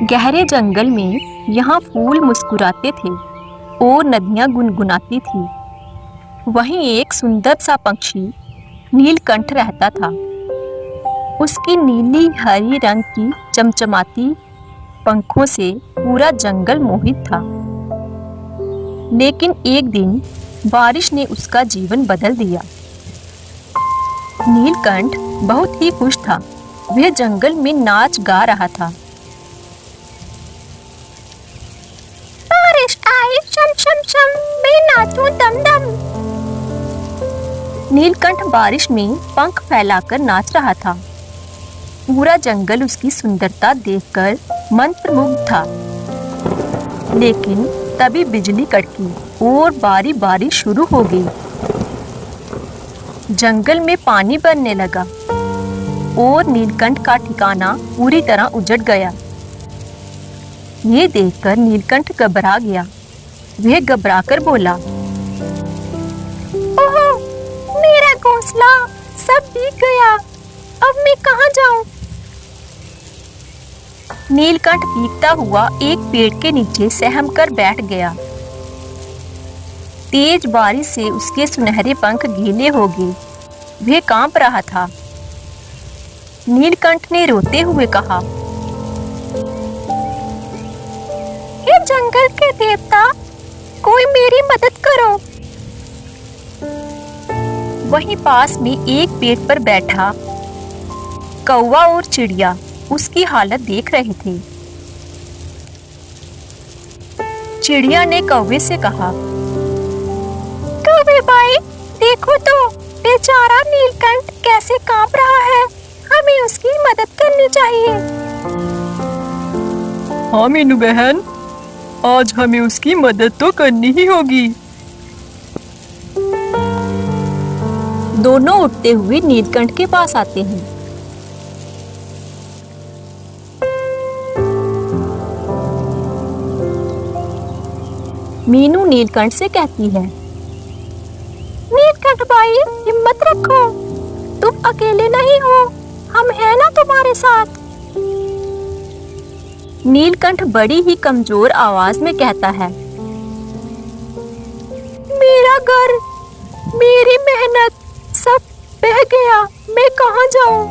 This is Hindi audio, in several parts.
गहरे जंगल में यहाँ फूल मुस्कुराते थे और नदियाँ गुनगुनाती थी। वहीं एक सुंदर सा पक्षी नीलकंठ रहता था। उसकी नीली हरी रंग की चमचमाती पंखों से पूरा जंगल मोहित था। लेकिन एक दिन बारिश ने उसका जीवन बदल दिया। नीलकंठ बहुत ही खुश था। वह जंगल में नाच गा रहा था। बारिश आई शम शम शम, मैं नाचूं दम दम। नीलकंठ बारिश में पंख फैलाकर नाच रहा था। पूरा जंगल उसकी सुंदरता देखकर मंत्रमुग्ध था। लेकिन तभी बिजली कड़की और बारी बारी शुरू हो गई। जंगल में पानी बनने लगा और नीलकंठ का ठिकाना पूरी तरह उजड़ गया। ये देखकर नीलकंठ घबरा गया। वह घबराकर बोला, ओहो, मेरा घोंसला सब भीग गया। अब मैं कहाँ जाऊं? नीलकंठ भीगता हुआ एक पेड़ के नीचे सहम कर बैठ गया। तेज बारिश से उसके सुनहरे पंख गीले हो गए। वह कांप रहा था। नीलकंठ ने रोते हुए कहा, हे जंगल के देवता, कोई मेरी मदद करो। वहीं पास में एक पेड़ पर बैठा कौवा और चिड़िया उसकी हालत देख रहे थे। चिड़िया ने कौवे से कहा, कौवे भाई, देखो तो बेचारा नीलकंठ कैसे कांप रहा है। हमें उसकी मदद करनी चाहिए। हाँ मीनू बहन, आज हमें उसकी मदद तो करनी ही होगी। दोनों उठते हुए नीलकंठ के पास आते हैं। मीनू नीलकंठ से कहती है, नीलकंठ भाई, हिम्मत रखो, तुम अकेले नहीं हो, हम हैं ना तुम्हारे साथ। नीलकंठ बड़ी ही कमजोर आवाज में कहता है, मेरा घर, मेरी मेहनत सब बह गया, मैं कहाँ जाऊं?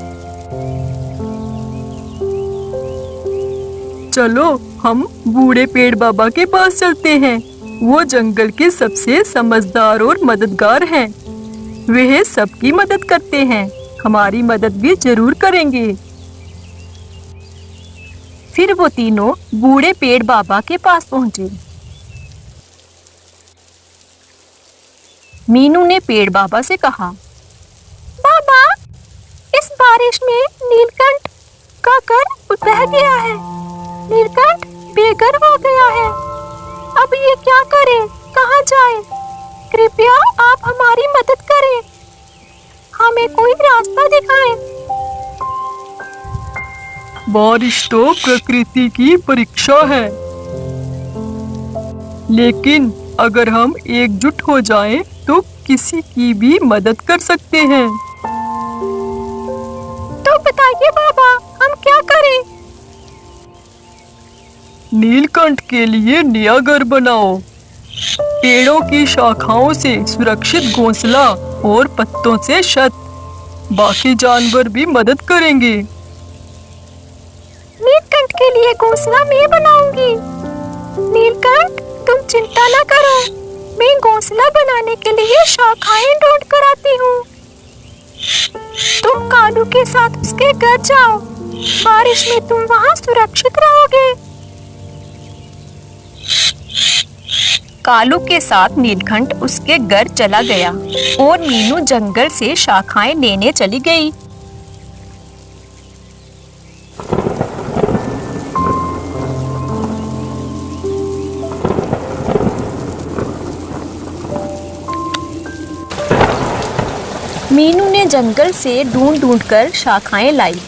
चलो हम बूढ़े पेड़ बाबा के पास चलते हैं। वो जंगल के सबसे समझदार और मददगार हैं। वे सबकी मदद करते हैं, हमारी मदद भी जरूर करेंगे। फिर वो तीनों बूढ़े पेड़ बाबा के पास पहुंचे। मीनू ने पेड़ बाबा से कहा, बाबा, इस बारिश में नीलकंठ का घर बह गया है। नीलकंठ बेघर हो गया है। अब ये क्या करे, कहाँ जाए? कृपया आप हमारी मदद करें, हमें कोई रास्ता दिखाएं। बारिश तो प्रकृति की परीक्षा है, लेकिन अगर हम एकजुट हो जाएं, तो किसी की भी मदद कर सकते हैं। तो बताइए बाबा, हम क्या करें? नीलकंठ के लिए नया घर बनाओ। पेड़ों की शाखाओं से सुरक्षित घोंसला और पत्तों से छत। बाकी जानवर भी मदद करेंगे। नीलकंठ के लिए घोंसला मैं बनाऊंगी। नीलकंठ, तुम चिंता न करो, मैं घोंसला बनाने के लिए शाखाएं ढूंढ कर आती हूँ। तुम कालू के साथ उसके घर जाओ। बारिश में तुम वहाँ सुरक्षित रहोगे। कालू के साथ नीलकंठ उसके घर चला गया और मीनू जंगल से शाखाएं लेने चली गई। मीनू ने जंगल से ढूंढ ढूंढ कर शाखाएं लाई।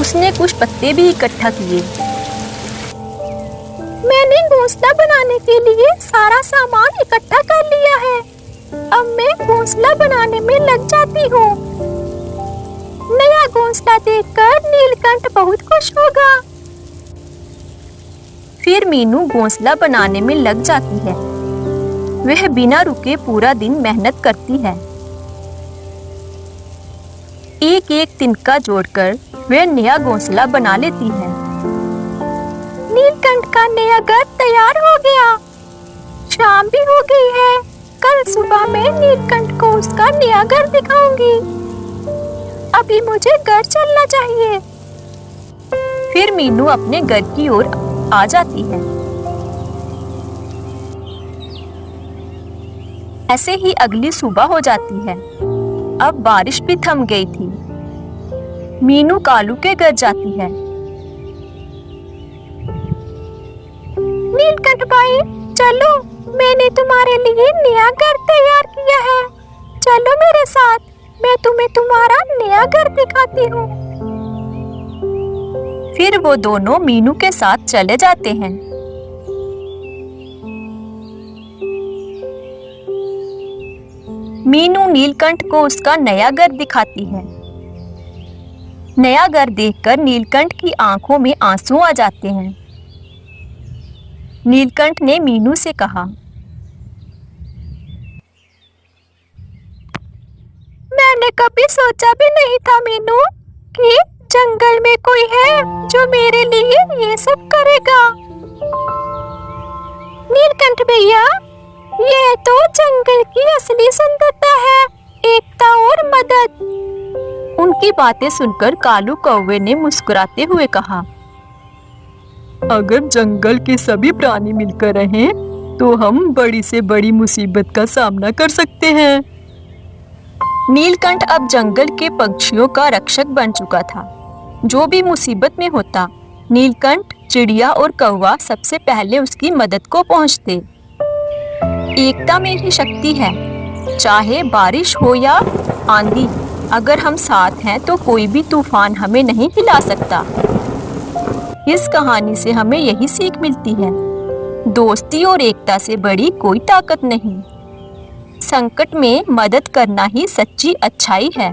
उसने कुछ पत्ते भी इकट्ठा किए। मैंने घोंसला बनाने के लिए सारा सामान इकट्ठा कर लिया है। अब मैं घोंसला बनाने में लग जाती हूँ। नया घोंसला देखकर नीलकंठ बहुत खुश होगा। फिर मीनू घोंसला बनाने में लग जाती है। वह बिना रुके पूरा दिन मेहनत करती है। एक एक तिनका जोड़कर वह नया घोंसला बना लेती है। नीलकंठ का नया घर तैयार हो गया। शाम भी हो गई है। कल सुबह मैं नीलकंठ को उसका नया घर दिखाऊंगी। अभी मुझे घर चलना चाहिए। फिर मीनू अपने घर की ओर आ जाती है। ऐसे ही अगली सुबह हो जाती है। अब बारिश भी थम गई थी। मीनू कालू के घर जाती है। नीलकंठ भाई, चलो, मैंने तुम्हारे लिए नया घर तैयार किया है। चलो मेरे साथ, मैं तुम्हें तुम्हारा नया घर दिखाती हूँ। फिर वो दोनों मीनू के साथ चले जाते हैं। मीनू नीलकंठ को उसका नया घर दिखाती है। नया घर देखकर नीलकंठ की आंखों में आंसू आ जाते हैं। नीलकंठ ने मीनू से कहा, मैंने कभी सोचा भी नहीं था मीनू कि जंगल में कोई है जो मेरे लिए ये सब करेगा। नीलकंठ भैया, ये तो जंगल की असली सुंदरता है, एकता और मदद। उनकी बातें सुनकर कालू कौवे ने मुस्कुराते हुए कहा, अगर जंगल के सभी प्राणी मिलकर रहें तो हम बड़ी से बड़ी मुसीबत का सामना कर सकते हैं। नीलकंठ अब जंगल के पक्षियों का रक्षक बन चुका था। जो भी मुसीबत में होता, नीलकंठ, चिड़िया और कौवा सबसे पहले उसकी मदद को पहुंचते। एकता में ही शक्ति है। चाहे बारिश हो या आंधी, अगर हम साथ हैं तो कोई भी तूफान हमें नहीं हिला सकता। इस कहानी से हमें यही सीख मिलती है, दोस्ती और एकता से बड़ी कोई ताकत नहीं। संकट में मदद करना ही सच्ची अच्छाई है।